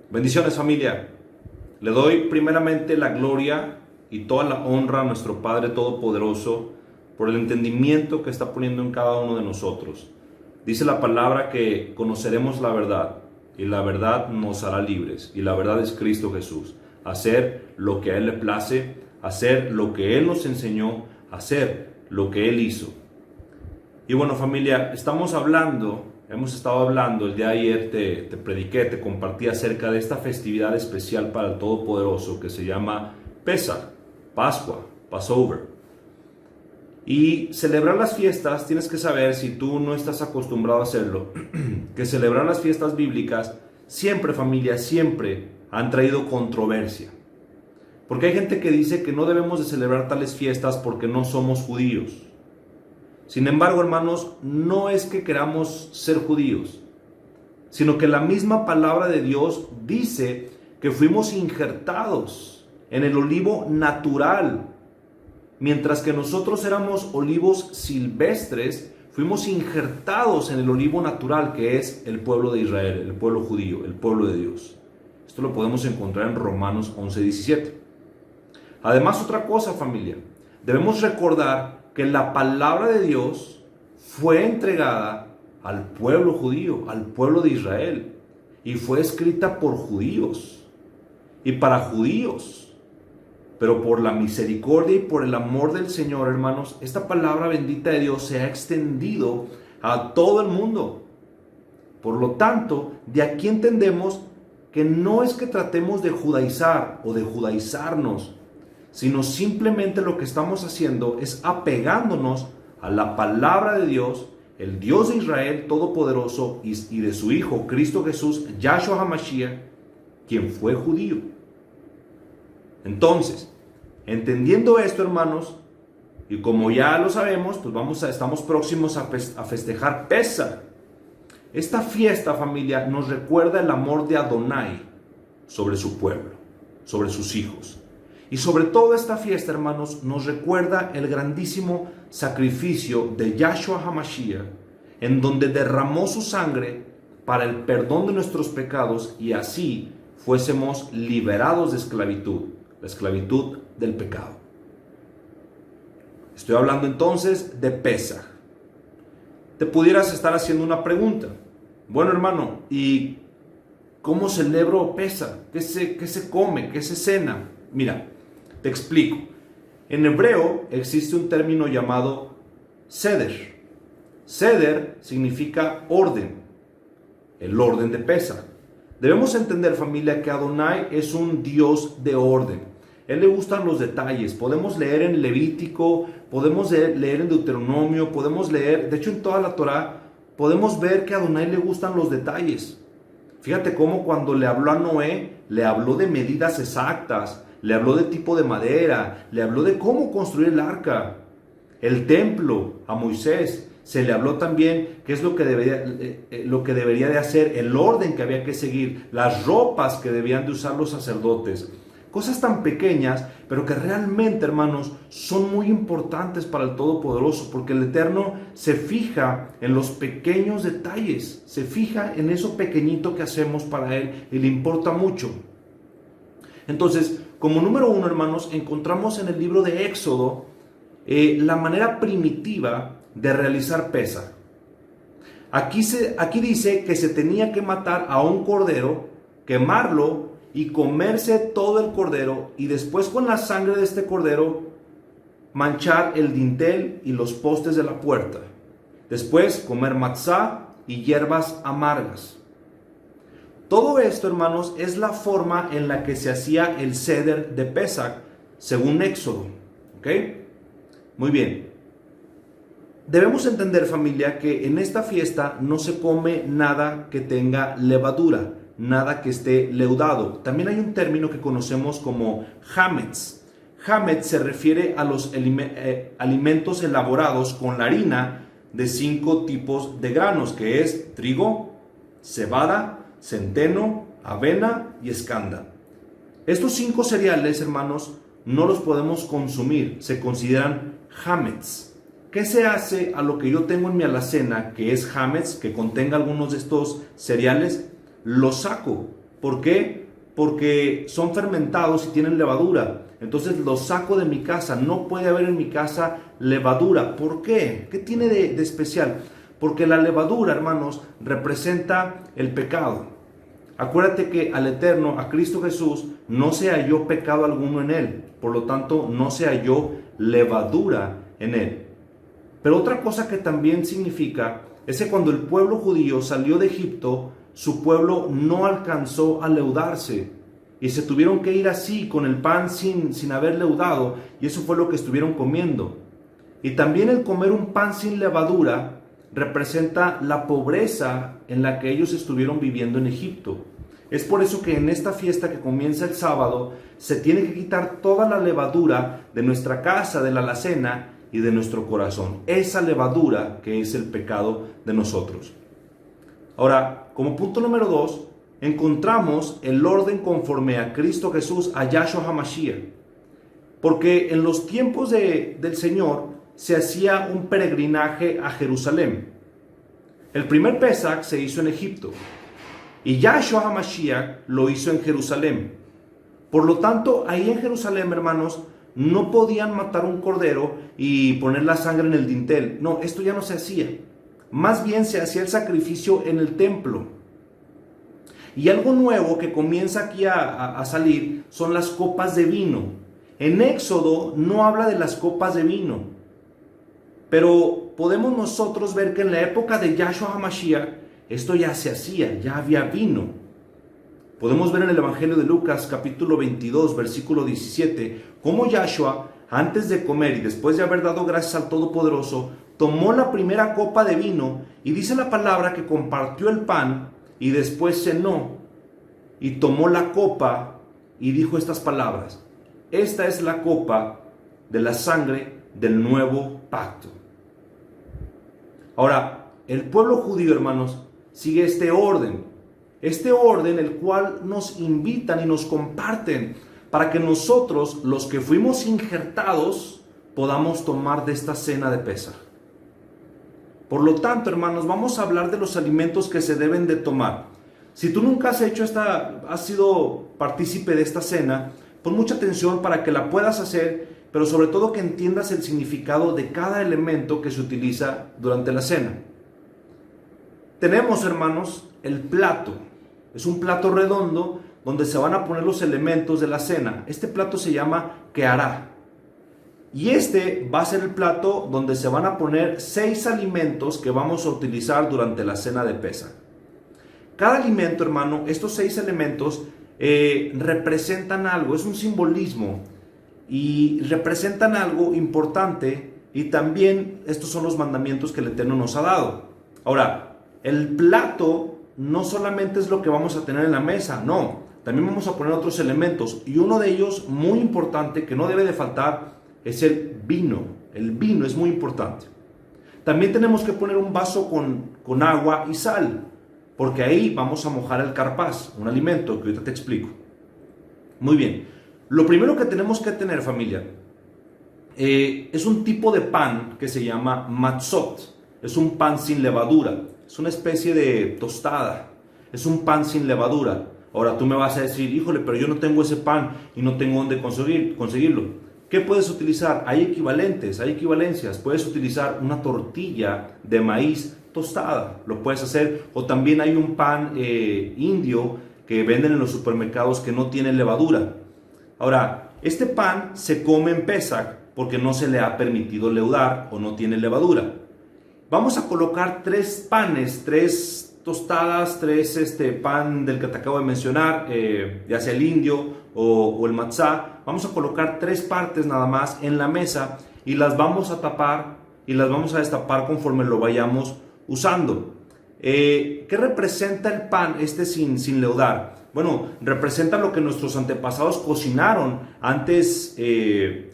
Bendiciones, familia. Le doy primeramente la gloria y toda la honra a nuestro Padre Todopoderoso por el entendimiento que está poniendo en cada uno de nosotros. Dice la palabra que conoceremos la verdad y la verdad nos hará libres, y la verdad es Cristo Jesús. Hacer lo que a Él le place, hacer lo que Él nos enseñó, hacer lo que Él hizo. Y bueno, familia, hemos estado hablando, el día de ayer te prediqué, te compartí acerca de esta festividad especial para el Todopoderoso que se llama Pesach, Pascua, Passover. Y celebrar las fiestas, tienes que saber, si tú no estás acostumbrado a hacerlo, que celebrar las fiestas bíblicas siempre, familia, siempre han traído controversia. Porque hay gente que dice que no debemos de celebrar tales fiestas porque no somos judíos. Sin embargo, hermanos, no es que queramos ser judíos, sino que la misma palabra de Dios dice que fuimos injertados en el olivo natural. Mientras que nosotros éramos olivos silvestres, fuimos injertados en el olivo natural, que es el pueblo de Israel, el pueblo judío, el pueblo de Dios. Esto lo podemos encontrar en Romanos 11:17. Además, otra cosa, familia, debemos recordar que la palabra de Dios fue entregada al pueblo judío, al pueblo de Israel, y fue escrita por judíos y para judíos. Pero por la misericordia y por el amor del Señor, hermanos, esta palabra bendita de Dios se ha extendido a todo el mundo. Por lo tanto, de aquí entendemos que no es que tratemos de judaizar o de judaizarnos, sino simplemente lo que estamos haciendo es apegándonos a la palabra de Dios, el Dios de Israel Todopoderoso y de su Hijo Cristo Jesús, Yahshua HaMashiach, quien fue judío. Entonces, entendiendo esto, hermanos, y como ya lo sabemos, pues estamos próximos a festejar Pesach. Esta fiesta, familia, nos recuerda el amor de Adonai sobre su pueblo, sobre sus hijos. Y sobre todo esta fiesta, hermanos, nos recuerda el grandísimo sacrificio de Yahshua HaMashiach, en donde derramó su sangre para el perdón de nuestros pecados y así fuésemos liberados de esclavitud, la esclavitud del pecado. Estoy hablando entonces de Pesach. Te pudieras estar haciendo una pregunta. Bueno, hermano, ¿y cómo celebro Pesach? ¿Qué se come? ¿Qué se cena? Mira, te explico. En hebreo existe un término llamado Seder. Seder significa orden, el orden de Pesach. Debemos entender, familia, que Adonai es un Dios de orden. Él le gustan los detalles. Podemos leer en Levítico, podemos leer en Deuteronomio, podemos leer, de hecho en toda la Torá, podemos ver que a Adonai le gustan los detalles. Fíjate cómo cuando le habló a Noé, le habló de medidas exactas, le habló de tipo de madera, le habló de cómo construir el arca, el templo, a Moisés. Se le habló también qué es lo que debería de hacer, el orden que había que seguir, las ropas que debían de usar los sacerdotes. Cosas tan pequeñas, pero que realmente, hermanos, son muy importantes para el Todopoderoso, porque el Eterno se fija en los pequeños detalles, se fija en eso pequeñito que hacemos para Él y le importa mucho. Entonces, como número uno, hermanos, encontramos en el libro de Éxodo la manera primitiva de realizar Pesach. Aquí dice que se tenía que matar a un cordero, quemarlo y comerse todo el cordero, y después con la sangre de este cordero manchar el dintel y los postes de la puerta. Después comer matzá y hierbas amargas. Todo esto, hermanos, es la forma en la que se hacía el Seder de Pesach según Éxodo. ¿Ok? Muy bien. Debemos entender, familia, que en esta fiesta no se come nada que tenga levadura, nada que esté leudado. También hay un término que conocemos como hametz. Hametz se refiere a los alimentos elaborados con la harina de 5 tipos de granos, que es trigo, cebada, centeno, avena y escanda. Estos 5 cereales, hermanos, no los podemos consumir, se consideran hametz. ¿Qué se hace a lo que yo tengo en mi alacena, que es hametz, que contenga algunos de estos cereales? Lo saco ¿Por qué? Porque son fermentados y tienen levadura. Entonces los saco de mi casa. No puede haber en mi casa levadura. ¿Por qué? ¿Qué tiene de especial? Porque la levadura, hermanos, representa el pecado. Acuérdate que al Eterno, a Cristo Jesús, no se halló pecado alguno en él. Por lo tanto, no se halló levadura en él. Pero otra cosa que también significa es que cuando el pueblo judío salió de Egipto, su pueblo no alcanzó a leudarse. Y se tuvieron que ir así, con el pan sin haber leudado. Y eso fue lo que estuvieron comiendo. Y también el comer un pan sin levadura representa la pobreza en la que ellos estuvieron viviendo en Egipto. Es por eso que en esta fiesta que comienza el sábado, se tiene que quitar toda la levadura de nuestra casa, de la alacena y de nuestro corazón. Esa levadura que es el pecado de nosotros. Ahora, como punto número 2, encontramos el orden conforme a Cristo Jesús, a Yahshua HaMashiach. Porque en los tiempos del Señor se hacía un peregrinaje a Jerusalén. El primer Pesach se hizo en Egipto y Yahshua HaMashiach lo hizo en Jerusalén. Por lo tanto, ahí en Jerusalén, hermanos, no podían matar un cordero y poner la sangre en el dintel. No, esto ya no se hacía. Más bien se hacía el sacrificio en el templo. Y algo nuevo que comienza aquí a salir son las copas de vino. En Éxodo no habla de las copas de vino. Pero podemos nosotros ver que en la época de Yahshua HaMashiach esto ya se hacía, ya había vino. Podemos ver en el Evangelio de Lucas capítulo 22 versículo 17 cómo Yahshua, antes de comer y después de haber dado gracias al Todopoderoso, tomó la primera copa de vino y dice la palabra que compartió el pan y después cenó y tomó la copa y dijo estas palabras: esta es la copa de la sangre del nuevo pacto. Ahora, el pueblo judío, hermanos, sigue este orden el cual nos invitan y nos comparten para que nosotros, los que fuimos injertados, podamos tomar de esta cena de Pesaj. Por lo tanto, hermanos, vamos a hablar de los alimentos que se deben de tomar. Si tú nunca has sido partícipe de esta cena, pon mucha atención para que la puedas hacer, pero sobre todo que entiendas el significado de cada elemento que se utiliza durante la cena. Tenemos, hermanos, el plato. Es un plato redondo donde se van a poner los elementos de la cena. Este plato se llama Kehará. Y este va a ser el plato donde se van a poner 6 alimentos que vamos a utilizar durante la cena de Pesaj. Cada alimento, hermano, estos 6 elementos representan algo, es un simbolismo. Y representan algo importante, y también estos son los mandamientos que el Eterno nos ha dado. Ahora, el plato no solamente es lo que vamos a tener en la mesa, no, también vamos a poner otros elementos, y uno de ellos muy importante que no debe de faltar es el vino. El vino es muy importante. También tenemos que poner un vaso con agua y sal, porque ahí vamos a mojar el carpaz, un alimento que ahorita te explico. Muy bien. Lo primero que tenemos que tener, familia, es un tipo de pan que se llama matzot. Es un pan sin levadura. Es una especie de tostada. Es un pan sin levadura. Ahora tú me vas a decir: híjole, pero yo no tengo ese pan y no tengo dónde conseguirlo. ¿Qué puedes utilizar? Hay equivalentes, hay equivalencias. Puedes utilizar una tortilla de maíz tostada. Lo puedes hacer. O también hay un pan indio que venden en los supermercados que no tiene levadura. Ahora, este pan se come en Pesaj porque no se le ha permitido leudar o no tiene levadura. Vamos a colocar 3 panes, 3 tostadas, 3 pan del que te acabo de mencionar, ya sea el indio o el matzá. Vamos a colocar 3 partes nada más en la mesa y las vamos a tapar y las vamos a destapar conforme lo vayamos usando. ¿Qué representa el pan sin leudar? Bueno, representa lo que nuestros antepasados cocinaron antes,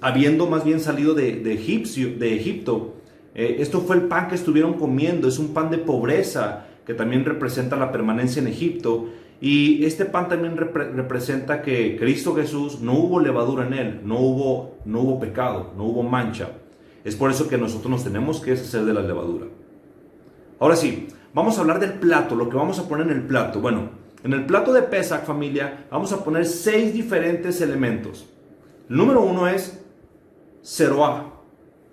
habiendo más bien salido de Egipto. Esto fue el pan que estuvieron comiendo. Es un pan de pobreza que también representa la permanencia en Egipto. Y este pan también representa que Cristo Jesús no hubo levadura en él, no hubo pecado, no hubo mancha. Es por eso que nosotros nos tenemos que deshacer de la levadura. Ahora sí, vamos a hablar del plato, lo que vamos a poner en el plato. Bueno, En el plato de Pesach, familia, vamos a poner 6 diferentes elementos. El número 1 es seroá.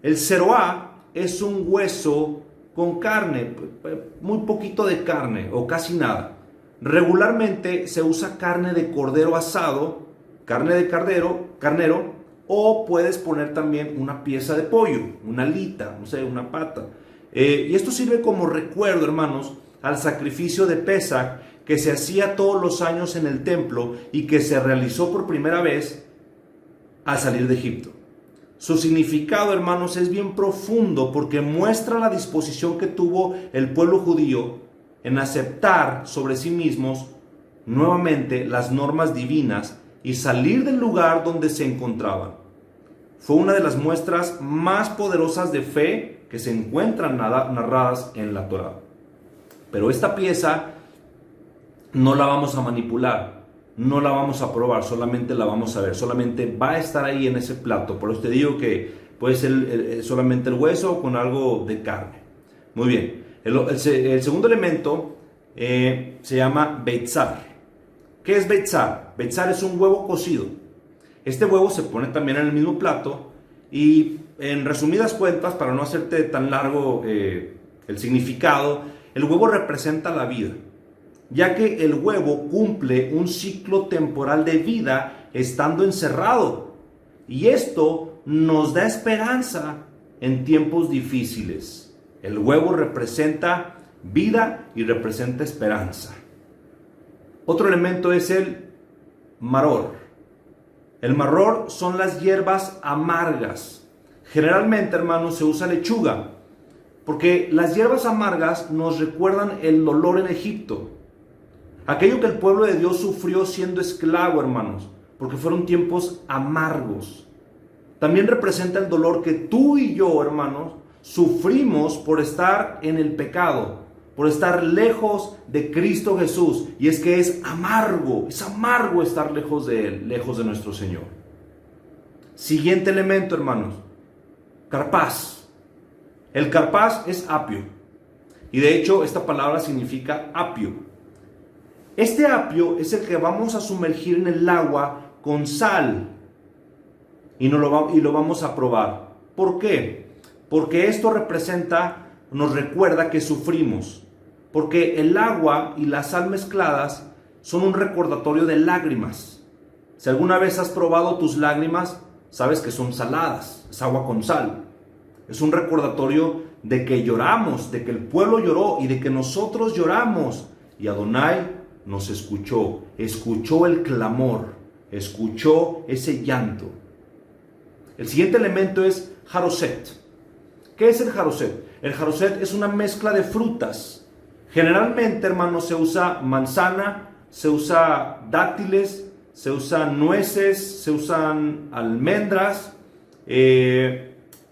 El seroá es un hueso con carne, muy poquito de carne o casi nada. Regularmente se usa carne de cordero asado, carne de carnero, o puedes poner también una pieza de pollo, una alita, no sé, una pata. Y esto sirve como recuerdo, hermanos, al sacrificio de Pesach que se hacía todos los años en el templo y que se realizó por primera vez al salir de Egipto. Su significado, hermanos, es bien profundo porque muestra la disposición que tuvo el pueblo judío en aceptar sobre sí mismos nuevamente las normas divinas y salir del lugar donde se encontraban. Fue una de las muestras más poderosas de fe que se encuentran narradas en la Torá. Pero esta pieza no la vamos a manipular, no la vamos a probar, solamente la vamos a ver, solamente va a estar ahí en ese plato. Por eso te digo que puede ser solamente el hueso con algo de carne. Muy bien, el segundo elemento se llama beitzar. ¿Qué es beitzar? Beitzar es un huevo cocido. Este huevo se pone también en el mismo plato y, en resumidas cuentas, para no hacerte tan largo el significado, el huevo representa la vida, ya que el huevo cumple un ciclo temporal de vida estando encerrado, y esto nos da esperanza en tiempos difíciles. El huevo representa vida y representa esperanza. Otro elemento es el maror. El maror son las hierbas amargas. Generalmente, hermanos, se usa lechuga, porque las hierbas amargas nos recuerdan el dolor en Egipto. Aquello que el pueblo de Dios sufrió siendo esclavo, hermanos, porque fueron tiempos amargos. También representa el dolor que tú y yo, hermanos, sufrimos por estar en el pecado, por estar lejos de Cristo Jesús. Y es que es amargo estar lejos de Él, lejos de nuestro Señor. Siguiente elemento, hermanos, carpaz. El carpaz es apio, y de hecho esta palabra significa apio. Este apio es el que vamos a sumergir en el agua con sal y lo vamos a probar. ¿Por qué? Porque esto nos recuerda que sufrimos, porque el agua y la sal mezcladas son un recordatorio de lágrimas. Si alguna vez has probado tus lágrimas, sabes que son saladas, es agua con sal. Es un recordatorio de que lloramos, de que el pueblo lloró y de que nosotros lloramos. Y Adonai nos escuchó el clamor, escuchó ese llanto. El siguiente elemento es jaroset. ¿Qué es el jaroset? El jaroset es una mezcla de frutas. Generalmente, hermanos, se usa manzana, se usa dátiles, se usan nueces, se usan almendras.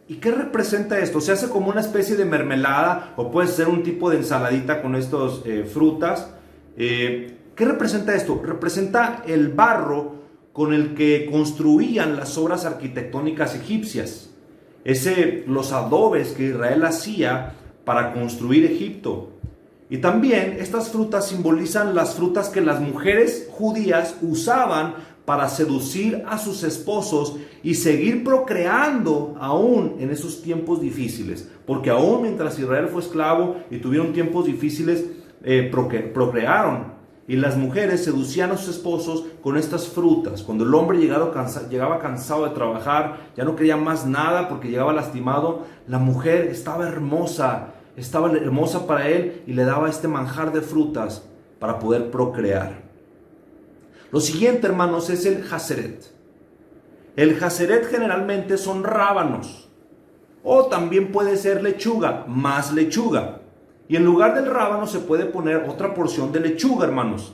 ¿Y qué representa esto? Se hace como una especie de mermelada o puede ser un tipo de ensaladita con estas frutas. ¿Qué representa esto? Representa el barro con el que construían las obras arquitectónicas egipcias. Los adobes que Israel hacía para construir Egipto. Y también estas frutas simbolizan las frutas que las mujeres judías usaban para seducir a sus esposos y seguir procreando aún en esos tiempos difíciles. Porque aún mientras Israel fue esclavo y tuvieron tiempos difíciles, procrearon. Y las mujeres seducían a sus esposos con estas frutas. Cuando el hombre llegaba cansado de trabajar, ya no quería más nada porque llegaba lastimado, la mujer estaba hermosa para él y le daba este manjar de frutas para poder procrear. Lo siguiente, hermanos, es el jaseret. El jaseret generalmente son rábanos, o también puede ser lechuga, más lechuga. Y en lugar del rábano se puede poner otra porción de lechuga, hermanos.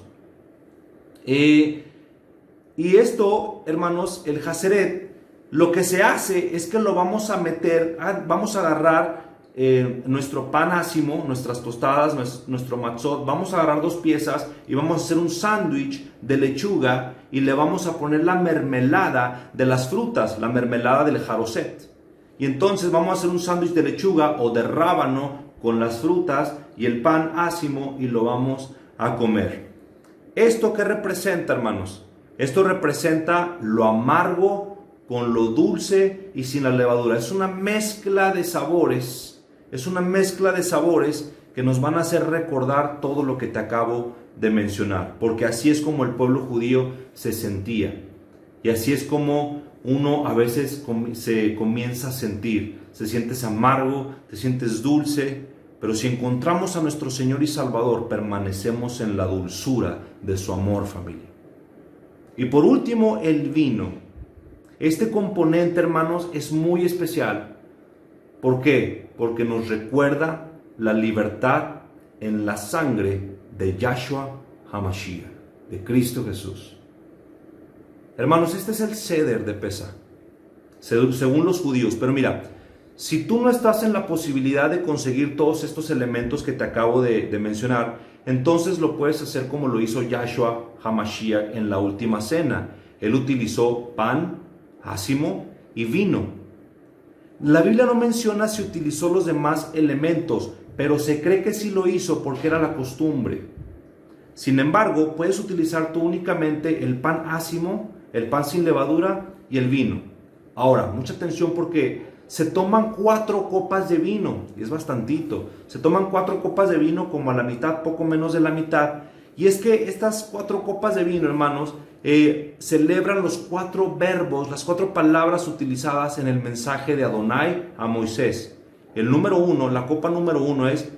Y esto, hermanos, el jaseret, lo que se hace es que lo vamos a vamos a agarrar nuestro pan ácimo, nuestras tostadas, nuestro matzot, vamos a agarrar 2 piezas y vamos a hacer un sándwich de lechuga y le vamos a poner la mermelada de las frutas, la mermelada del jaroset. Y entonces vamos a hacer un sándwich de lechuga o de rábano con las frutas y el pan ácimo y lo vamos a comer. ¿Esto qué representa, hermanos? Esto representa lo amargo con lo dulce y sin la levadura. Es una mezcla de sabores. Es una mezcla de sabores que nos van a hacer recordar todo lo que te acabo de mencionar. Porque así es como el pueblo judío se sentía. Y así es como uno a veces se comienza a sentir. Se sientes amargo, te sientes dulce. Pero si encontramos a nuestro Señor y Salvador, permanecemos en la dulzura de su amor, familia. Y por último, el vino. Este componente, hermanos, es muy especial. ¿Por qué? Porque nos recuerda la libertad en la sangre de Yahshua HaMashiach, de Cristo Jesús. Hermanos, este es el Seder de Pesaj, según los judíos. Pero mira, si tú no estás en la posibilidad de conseguir todos estos elementos que te acabo de mencionar, entonces lo puedes hacer como lo hizo Yahshua HaMashiach en la última cena. Él utilizó pan, ácimo y vino. La Biblia no menciona si utilizó los demás elementos, pero se cree que sí lo hizo porque era la costumbre. Sin embargo, puedes utilizar tú únicamente el pan ácimo, el pan sin levadura y el vino. Ahora, mucha atención porque se toman 4 copas de vino, y es bastantito. Se toman 4 copas de vino, como a la mitad, poco menos de la mitad. Y es que estas 4 copas de vino, hermanos, celebran los 4 verbos, las 4 palabras utilizadas en el mensaje de Adonai a Moisés. El número 1, la copa número 1 es: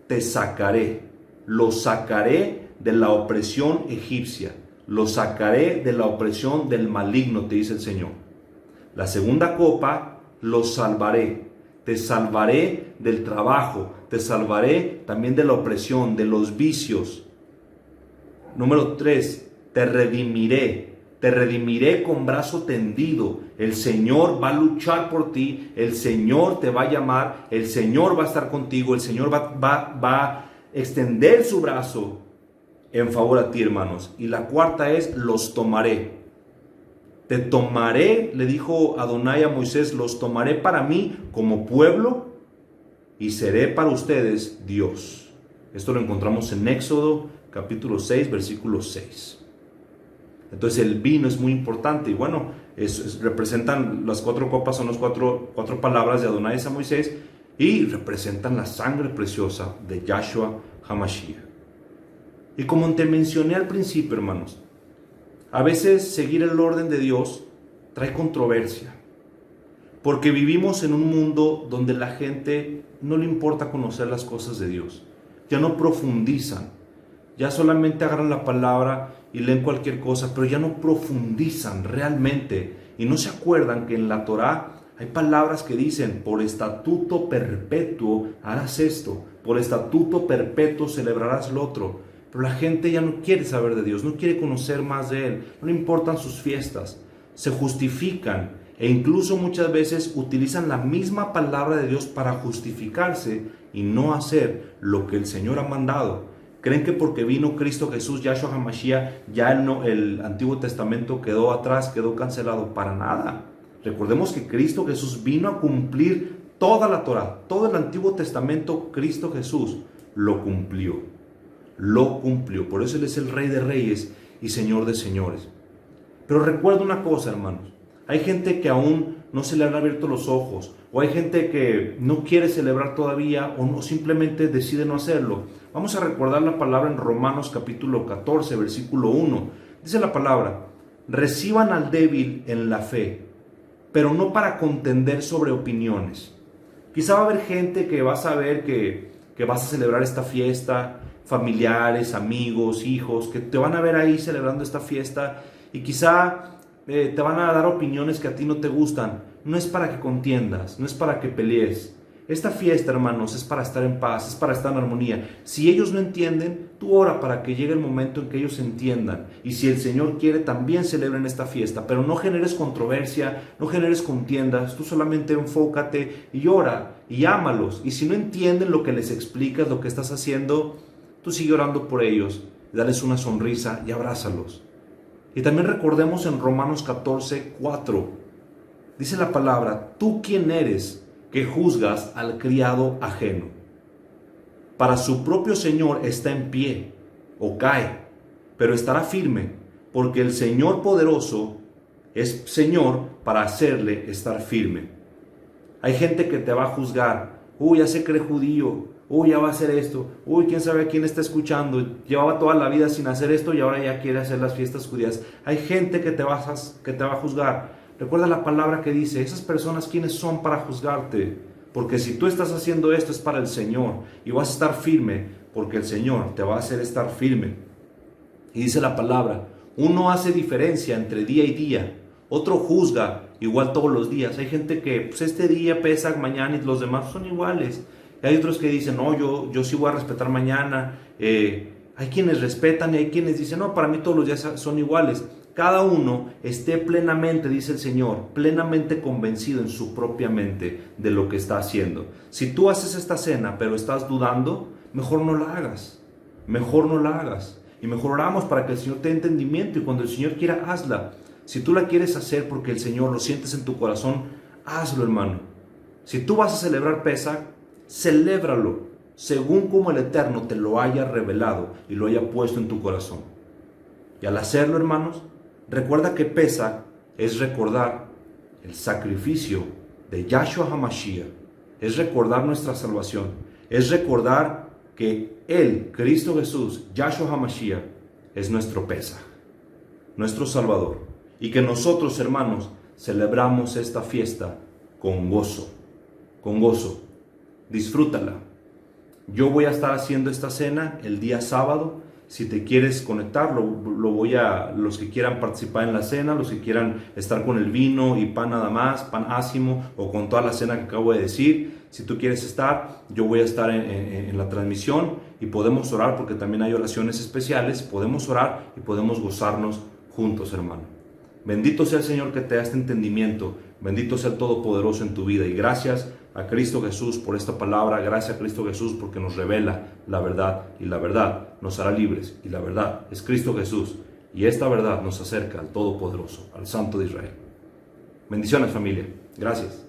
te sacaré, lo sacaré de la opresión egipcia, lo sacaré de la opresión del maligno, te dice el Señor. La segunda copa: lo salvaré, te salvaré del trabajo, te salvaré también de la opresión, de los vicios. Número 3, te redimiré con brazo tendido. El Señor va a luchar por ti, el Señor te va a llamar, el Señor va a estar contigo, el Señor va a extender su brazo en favor a ti, hermanos. Y la cuarta es: los tomaré. Te tomaré, le dijo Adonai a Moisés, los tomaré para mí como pueblo y seré para ustedes Dios. Esto lo encontramos en Éxodo capítulo 6, versículo 6. Entonces el vino es muy importante y bueno, representan las 4 copas, son las cuatro palabras de Adonai a Moisés y representan la sangre preciosa de Yahshua HaMashiach. Y como te mencioné al principio, hermanos, a veces seguir el orden de Dios trae controversia, porque vivimos en un mundo donde la gente no le importa conocer las cosas de Dios, ya no profundizan, ya solamente agarran la palabra y leen cualquier cosa, pero ya no profundizan realmente y no se acuerdan que en la Torá hay palabras que dicen: por estatuto perpetuo harás esto, por estatuto perpetuo celebrarás lo otro. Pero la gente ya no quiere saber de Dios, no quiere conocer más de Él, no le importan sus fiestas, se justifican e incluso muchas veces utilizan la misma palabra de Dios para justificarse y no hacer lo que el Señor ha mandado. Creen que porque vino Cristo Jesús, Yahshua HaMashiach, ya el Antiguo Testamento quedó atrás, quedó cancelado. Para nada. Recordemos que Cristo Jesús vino a cumplir toda la Torá, todo el Antiguo Testamento. Cristo Jesús lo cumplió. Lo cumplió. Por eso Él es el Rey de Reyes y Señor de Señores. Pero recuerda una cosa, hermanos. Hay gente que aún no se le han abierto los ojos, o hay gente que no quiere celebrar todavía, o no, simplemente decide no hacerlo. Vamos a recordar la palabra en Romanos capítulo 14, versículo 1. Dice la palabra: reciban al débil en la fe, pero no para contender sobre opiniones. Quizá va a haber gente que va a saber que vas a celebrar esta fiesta, familiares, amigos, hijos, que te van a ver ahí celebrando esta fiesta y quizá te van a dar opiniones que a ti no te gustan. No es para que contiendas, no es para que pelees. Esta fiesta, hermanos, es para estar en paz, es para estar en armonía. Si ellos no entienden, tú ora para que llegue el momento en que ellos entiendan. Y si el Señor quiere, también celebren esta fiesta. Pero no generes controversia, no generes contiendas. Tú solamente enfócate y ora y ámalos. Y si no entienden lo que les explicas, lo que estás haciendo, tú sigue orando por ellos, dales una sonrisa y abrázalos. Y también recordemos en Romanos 14, 4, dice la palabra: ¿tú quién eres que juzgas al criado ajeno? Para su propio Señor está en pie o cae, pero estará firme, porque el Señor poderoso es Señor para hacerle estar firme. Hay gente que te va a juzgar. Uy, ya se cree judío. Uy, ya va a hacer esto. Uy, quién sabe a quién está escuchando. Llevaba toda la vida sin hacer esto y ahora ya quiere hacer las fiestas judías. Hay gente que te va a juzgar. Recuerda la palabra que dice, esas personas, ¿quiénes son para juzgarte? Porque si tú estás haciendo esto es para el Señor y vas a estar firme, porque el Señor te va a hacer estar firme. Y dice la palabra, uno hace diferencia entre día y día, otro juzga igual todos los días. Hay gente que, pues este día pesa, mañana y los demás son iguales. Y hay otros que dicen, no, yo sí voy a respetar mañana. Hay quienes respetan y hay quienes dicen, no, para mí todos los días son iguales. Cada uno esté plenamente, dice el Señor, plenamente convencido en su propia mente de lo que está haciendo. Si tú haces esta cena pero estás dudando, mejor no la hagas. Mejor no la hagas. Y mejor oramos para que el Señor te dé entendimiento y cuando el Señor quiera, hazla. Si tú la quieres hacer porque el Señor lo sientes en tu corazón, hazlo, hermano. Si tú vas a celebrar Pesaj, celébralo según como el Eterno te lo haya revelado y lo haya puesto en tu corazón. Y al hacerlo, hermanos, recuerda que Pesaj es recordar el sacrificio de Yahshua HaMashiach, es recordar nuestra salvación, es recordar que Él, Cristo Jesús, Yahshua HaMashiach, es nuestro Pesaj, nuestro Salvador. Y que nosotros, hermanos, celebramos esta fiesta con gozo, con gozo. Disfrútala. Yo voy a estar haciendo esta cena el día sábado. Si te quieres conectar, los que quieran participar en la cena, los que quieran estar con el vino y pan nada más, pan ácimo, o con toda la cena que acabo de decir. Si tú quieres estar, yo voy a estar en la transmisión y podemos orar porque también hay oraciones especiales. Podemos orar y podemos gozarnos juntos, hermano. Bendito sea el Señor que te da este entendimiento. Bendito sea el Todopoderoso en tu vida. Y gracias a Cristo Jesús por esta palabra. Gracias a Cristo Jesús porque nos revela la verdad. Y la verdad nos hará libres. Y la verdad es Cristo Jesús. Y esta verdad nos acerca al Todopoderoso, al Santo de Israel. Bendiciones, familia. Gracias.